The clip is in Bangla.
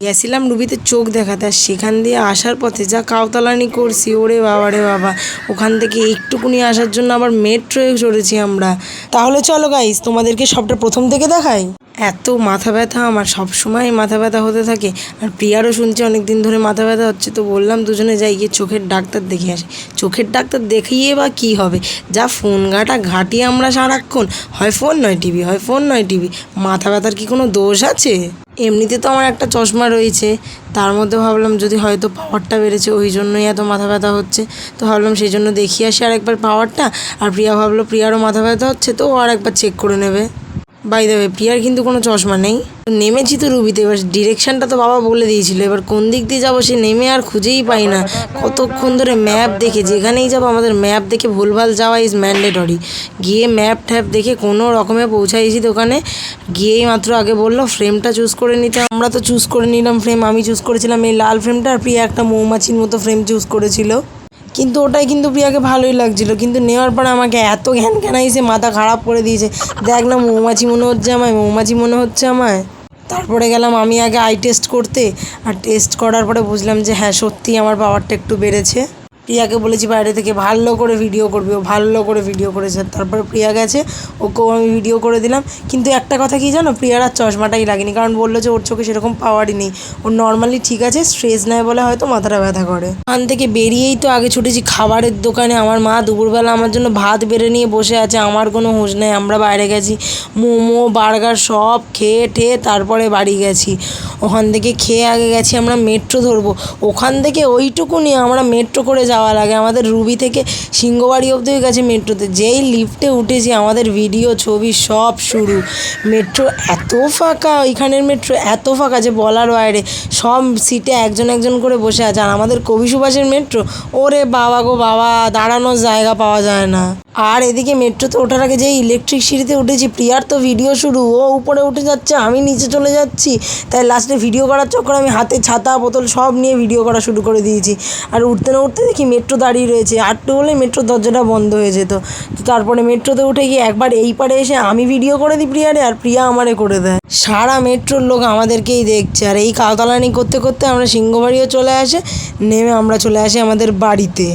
গেছিলাম রুবিতে চোখ দেখাতে, আর সেখান দিয়ে আসার পথে যা কাউতালানি করছি, ওরে বাবা রে বাবা। ওখান থেকে একটুকুনি আসার জন্য আবার মেট্রোয় চড়েছি আমরা। তাহলে চলো গাইস, তোমাদেরকে সবটা প্রথম থেকে দেখাই। এত মাথা ব্যথা, আমার সবসময় মাথা ব্যথা হতে থাকে, আর প্রিয়ারও শুনছে অনেক দিন ধরে মাথা ব্যথা হচ্ছে। তো বললাম দুজনে যাই গিয়ে চোখের ডাক্তার দেখিয়ে আসি। চোখের ডাক্তার দেখিয়ে বা কী হবে, যা ফোন ঘাটি আমরা সারাক্ষণ, হয় ফোন নয় টিভি, হয় ফোন নয় টিভি। মাথা ব্যথার কি কোনো দোষ আছে? এমনিতে তো আমার একটা চশমা রয়েছে, তার মধ্যে ভাবলাম যদি হয়তো পাওয়ারটা বেড়েছে, ওই জন্যই এত মাথা ব্যথা হচ্ছে। তো ভাবলাম সেই জন্য দেখিয়ে আসি আরেকবার পাওয়ারটা। আর প্রিয়া ভাবলো প্রিয়ারও মাথা ব্যথা হচ্ছে, তো ও আরেকবার চেক করে নেবে। বাই দ্য ওয়ে, প্রিয়ার কিন্তু কোনো চশমা নেই। নেমেছি তো রুবিতে, এবার ডিরেকশানটা তো বাবা বলে দিয়েছিল, এবার কোন দিক দিয়ে যাবো সে নেমে আর খুঁজেই পাই না। কতক্ষণ ধরে ম্যাপ দেখে, যেখানেই যাবো আমাদের ম্যাপ দেখে ভুলভাল যাওয়া ইজ ম্যান্ডেটরি। গিয়ে ম্যাপ ট্যাপ দেখে কোনো রকমে পৌঁছাইছি দোকানে। গিয়েই মাত্র আগে বললো ফ্রেমটা চুজ করে নিতে। আমরা তো চুজ করে নিলাম ফ্রেম। আমি চুজ করেছিলাম এই লাল ফ্রেমটা, আর প্রিয়া একটা মৌমাছির মতো ফ্রেম চুজ করেছিল। কিন্তু ওটাই কিন্তু প্রিয়াকে ভালোই লাগছিলো, কিন্তু নেওয়ার পরে আমাকে এত ঘ্যান ঘ্যানাইছে, মাথা খারাপ করে দিয়েছে। দেখ না, মৌমাছি মনে হচ্ছে আমায়, মৌমাছি মনে হচ্ছে আমায়। তারপরে গেলাম আমি আগে আই টেস্ট করতে, আর টেস্ট করার পরে বুঝলাম যে হ্যাঁ সত্যিই আমার পাওয়ারটা একটু বেড়েছে। প্রিয়াকে বলেছি বাইরে থেকে ভালো করে ভিডিও করবে, ও ভালো করে ভিডিও করেছে। তারপরে প্রিয়া গেছে, ওকেও আমি ভিডিও করে দিলাম। কিন্তু একটা কথা কি জানো, প্রিয়ার আর চশমাটাই লাগেনি, কারণ বললো যে ওর চোখে সেরকম পাওয়ারই নেই। ওর নর্মালি ঠিক আছে, স্ট্রেস নেয় বলে হয়তো মাথাটা ব্যথা করে। ওখান থেকে বেরিয়েই তো আগে ছুটেছি খাবারের দোকানে। আমার মা দুপুরবেলা আমার জন্য ভাত বেড়ে নিয়ে বসে আছে, আমার কোনো হুঁশ নেই। আমরা বাইরে গেছি, মোমো বার্গার সব খেয়ে ঠেয়ে তারপরে বাড়ি গেছি। ওখান থেকে খেয়ে আগে গেছি আমরা মেট্রো ধরবো। ওখান থেকে ওইটুকুনি আমরা মেট্রো করে যাওয়া লাগে, আমাদের রুবি থেকে সিংহবাড়ি অবধি গেছে মেট্রোতে। যেই লিফটে উঠেছি আমাদের ভিডিও ছবি সব শুরু। মেট্রো এত ফাঁকা, ওইখানের মেট্রো এত ফাঁকা যে বলার বাইরে। সব সিটে একজন একজন করে বসে আছে। আর আমাদের কবি সুভাষের মেট্রো, ওরে বাবা গো বাবা, দাঁড়ানোর জায়গা পাওয়া যায় না। আর এদিকে মেট্রোতে ওঠার আগে যেই ইলেকট্রিক সিঁড়িতে উঠেছি, প্রিয়ার তো ভিডিও শুরু। ও উপরে উঠে যাচ্ছে, আমি নিচে চলে যাচ্ছি। তাই লাস্টে ভিডিও করার চক্করে আমি হাতে ছাতা বোতল সব নিয়ে ভিডিও করা শুরু করে দিয়েছি। আর উঠতে না উঠতে দেখি মেট্রো দাঁড়িয়ে রয়েছে, আটটু হলে মেট্রোর দরজাটা বন্ধ হয়ে যেত। তো তারপরে মেট্রোতে উঠে গিয়ে একবার এই পারে এসে আমি ভিডিও করে দিই প্রিয়ারে, আর প্রিয়া আমারে করে দেয়। সারা মেট্রোর লোক আমাদেরকেই দেখছে। আর এই কাউতালানি করতে করতে আমরা সিংহবাড়িও চলে আসে, নেমে আমরা চলে আসি আমাদের বাড়িতে।